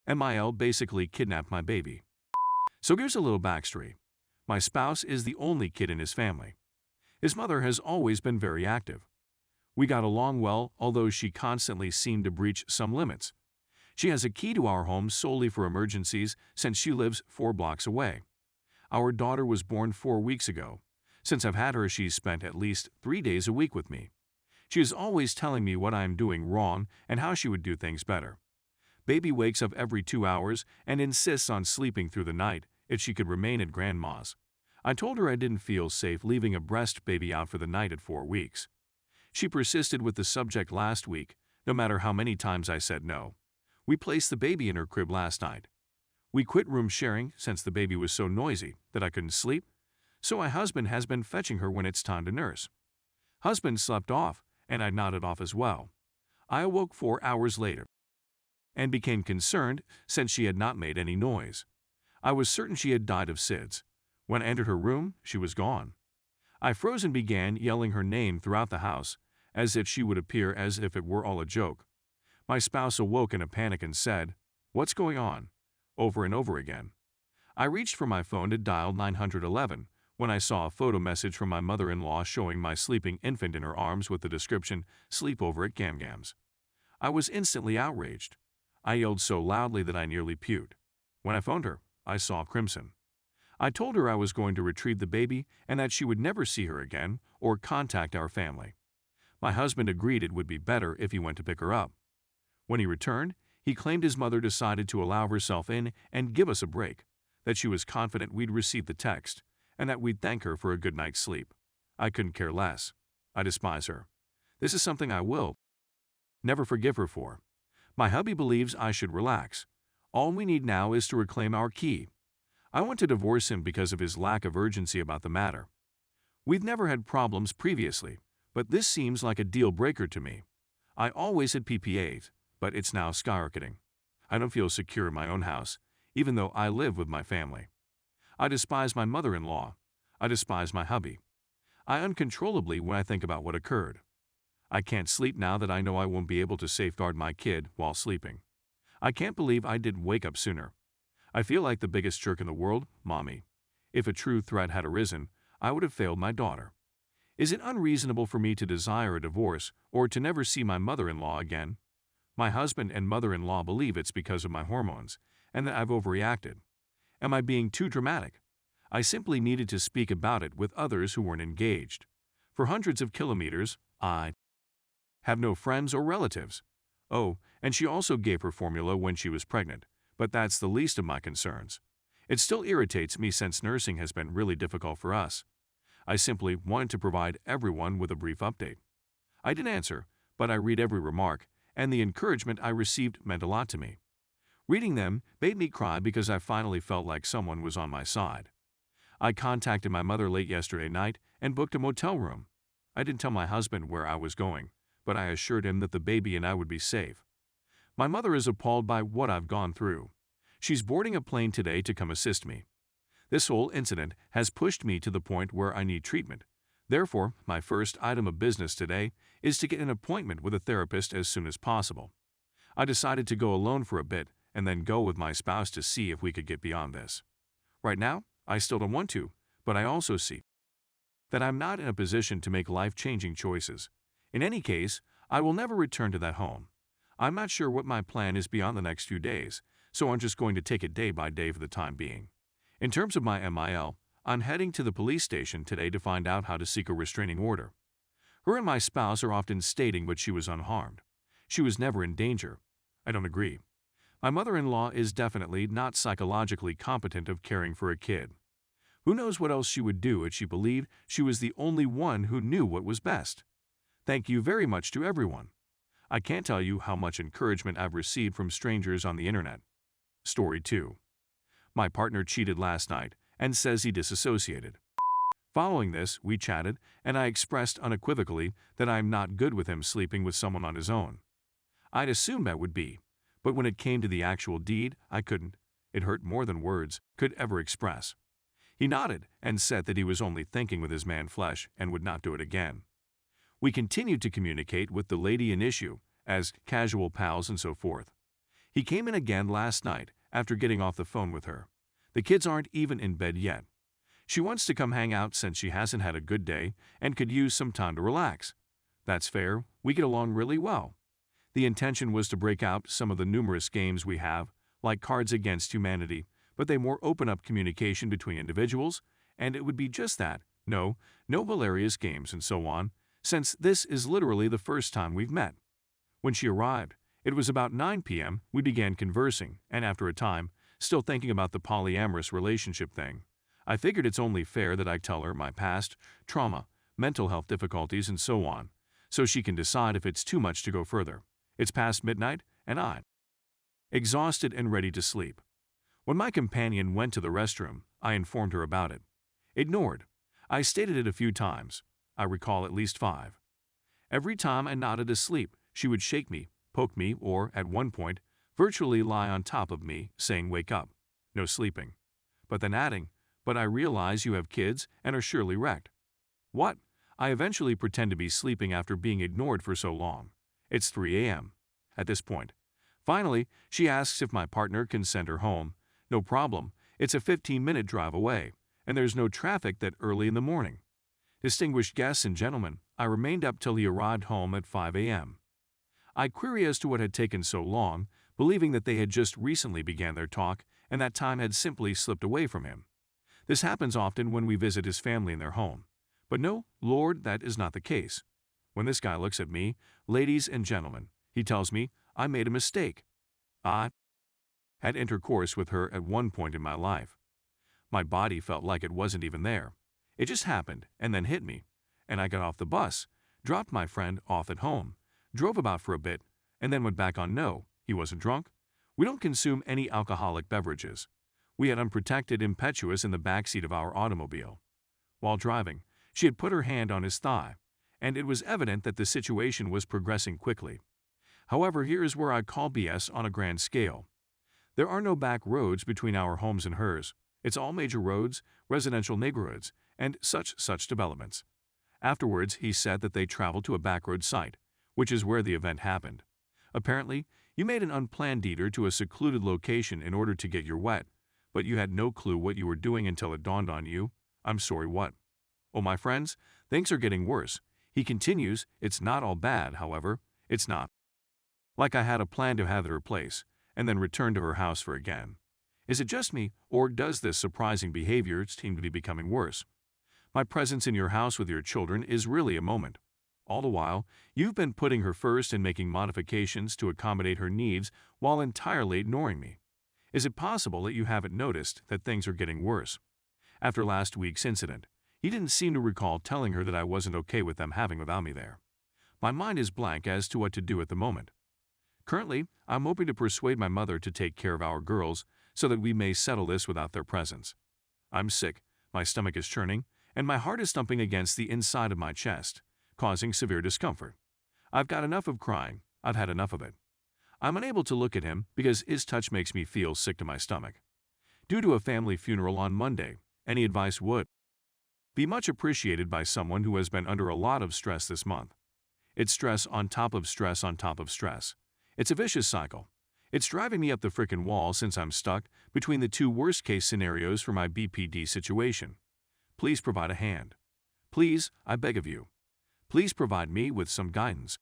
MIL basically kidnapped my baby. So here's a little backstory. My spouse is the only kid in his family. His mother has always been very active. We got along well, although she constantly seemed to breach some limits. She has a key to our home solely for emergencies since she lives 4 blocks away. Our daughter was born 4 weeks ago. Since I've had her, she's spent at least 3 days a week with me. She is always telling me what I am doing wrong and how she would do things better. Baby wakes up every 2 hours and insists on sleeping through the night if she could remain at grandma's. I told her I didn't feel safe leaving a breast baby out for the night at 4 weeks. She persisted with the subject last week, no matter how many times I said no. We placed the baby in her crib last night. We quit room sharing since the baby was so noisy that I couldn't sleep, so my husband has been fetching her when it's time to nurse. Husband slept off, and I nodded off as well. I awoke 4 hours later and became concerned since she had not made any noise. I was certain she had died of SIDS. When I entered her room, she was gone. I froze and began yelling her name throughout the house, as if she would appear as if it were all a joke. My spouse awoke in a panic and said, "What's going on?" over and over again. I reached for my phone to dial 911 when I saw a photo message from my mother-in-law showing my sleeping infant in her arms with the description, "Sleep over at Gamgam's." I was instantly outraged. I yelled so loudly that I nearly puked. When I phoned her, I saw crimson. I told her I was going to retrieve the baby and that she would never see her again or contact our family. My husband agreed it would be better if he went to pick her up. When he returned, he claimed his mother decided to allow herself in and give us a break, that she was confident we'd receive the text, and that we'd thank her for a good night's sleep. I couldn't care less. I despise her. This is something I will never forgive her for. My hubby believes I should relax. All we need now is to reclaim our key. I want to divorce him because of his lack of urgency about the matter. We've never had problems previously, but this seems like a deal breaker to me. I always had PPAs, but it's now skyrocketing. I don't feel secure in my own house, even though I live with my family. I despise my mother-in-law. I despise my hubby. I uncontrollably when I think about what occurred. I can't sleep now that I know I won't be able to safeguard my kid while sleeping. I can't believe I didn't wake up sooner. I feel like the biggest jerk in the world, Mommy. If a true threat had arisen, I would have failed my daughter. Is it unreasonable for me to desire a divorce or to never see my mother-in-law again? My husband and mother-in-law believe it's because of my hormones and that I've overreacted. Am I being too dramatic? I simply needed to speak about it with others who weren't engaged. For hundreds of kilometers, I have no friends or relatives. Oh, and she also gave her formula when she was pregnant, but that's the least of my concerns. It still irritates me since nursing has been really difficult for us. I simply wanted to provide everyone with a brief update. I didn't answer, but I read every remark, and the encouragement I received meant a lot to me. Reading them made me cry because I finally felt like someone was on my side. I contacted my mother late yesterday night and booked a motel room. I didn't tell my husband where I was going, but I assured him that the baby and I would be safe. My mother is appalled by what I've gone through. She's boarding a plane today to come assist me. This whole incident has pushed me to the point where I need treatment. Therefore, my first item of business today is to get an appointment with a therapist as soon as possible. I decided to go alone for a bit and then go with my spouse to see if we could get beyond this. Right now, I still don't want to, but I also see that I'm not in a position to make life-changing choices. In any case, I will never return to that home. I'm not sure what my plan is beyond the next few days, so I'm just going to take it day by day for the time being. In terms of my MIL, I'm heading to the police station today to find out how to seek a restraining order. Her and my spouse are often stating that she was unharmed. She was never in danger. I don't agree. My mother-in-law is definitely not psychologically competent of caring for a kid. Who knows what else she would do if she believed she was the only one who knew what was best. Thank you very much to everyone. I can't tell you how much encouragement I've received from strangers on the internet. Story 2. My partner cheated last night and says he disassociated. Following this, we chatted, and I expressed unequivocally that I'm not good with him sleeping with someone on his own. I'd assumed I would be, but when it came to the actual deed, I couldn't. It hurt more than words could ever express. He nodded and said that he was only thinking with his man flesh and would not do it again. We continued to communicate with the lady in issue as casual pals and so forth. He came in again last night after getting off the phone with her. The kids aren't even in bed yet. She wants to come hang out since she hasn't had a good day and could use some time to relax. That's fair, we get along really well. The intention was to break out some of the numerous games we have, like Cards Against Humanity, but they more open up communication between individuals, and it would be just that, no hilarious games and so on, since this is literally the first time we've met. When she arrived, it was about 9 p.m. We began conversing, and after a time, still thinking about the polyamorous relationship thing, I figured it's only fair that I tell her my past, trauma, mental health difficulties, and so on, so she can decide if it's too much to go further. It's past midnight, and I'm exhausted and ready to sleep. When my companion went to the restroom, I informed her about it. Ignored. I stated it a few times. I recall at least 5. Every time I nodded asleep, she would shake me, poke me, or, at one point, virtually lie on top of me, saying, "Wake up. No sleeping." But then adding, "But I realize you have kids and are surely wrecked." What? I eventually pretend to be sleeping after being ignored for so long. It's 3 a.m. at this point. Finally, she asks if my partner can send her home. No problem, it's a 15-minute drive away, and there's no traffic that early in the morning. Distinguished guests and gentlemen, I remained up till he arrived home at 5 a.m. I query as to what had taken so long, believing that they had just recently began their talk and that time had simply slipped away from him. This happens often when we visit his family in their home. But no, Lord, that is not the case. When this guy looks at me, ladies and gentlemen, he tells me I made a mistake. I had intercourse with her at one point in my life. My body felt like it wasn't even there. It just happened and then hit me, and I got off the bus, dropped my friend off at home, drove about for a bit, and then went back on no, he wasn't drunk. We don't consume any alcoholic beverages. We had unprotected impetuous in the backseat of our automobile. While driving, she had put her hand on his thigh, and it was evident that the situation was progressing quickly. However, here is where I call BS on a grand scale. There are no back roads between our homes and hers. It's all major roads, residential neighborhoods, and such developments. Afterwards, he said that they traveled to a backroad site, which is where the event happened. Apparently, you made an unplanned detour to a secluded location in order to get your wet, but you had no clue what you were doing until it dawned on you. I'm sorry, what? Oh, my friends, things are getting worse. He continues, it's not all bad, however. It's not like I had a plan to have at her place, and then return to her house for again. Is it just me, or does this surprising behavior seem to be becoming worse? My presence in your house with your children is really a moment. All the while, you've been putting her first and making modifications to accommodate her needs while entirely ignoring me. Is it possible that you haven't noticed that things are getting worse? After last week's incident, you didn't seem to recall telling her that I wasn't okay with them having without me there. My mind is blank as to what to do at the moment. Currently, I'm hoping to persuade my mother to take care of our girls so that we may settle this without their presence. I'm sick, my stomach is churning, and my heart is thumping against the inside of my chest, causing severe discomfort. I've got enough of crying. I've had enough of it. I'm unable to look at him because his touch makes me feel sick to my stomach. Due to a family funeral on Monday, any advice would be much appreciated by someone who has been under a lot of stress this month. It's stress on top of stress on top of stress. It's a vicious cycle. It's driving me up the frickin' wall since I'm stuck between the 2 worst-case scenarios for my BPD situation. Please provide a hand. Please, I beg of you. Please provide me with some guidance.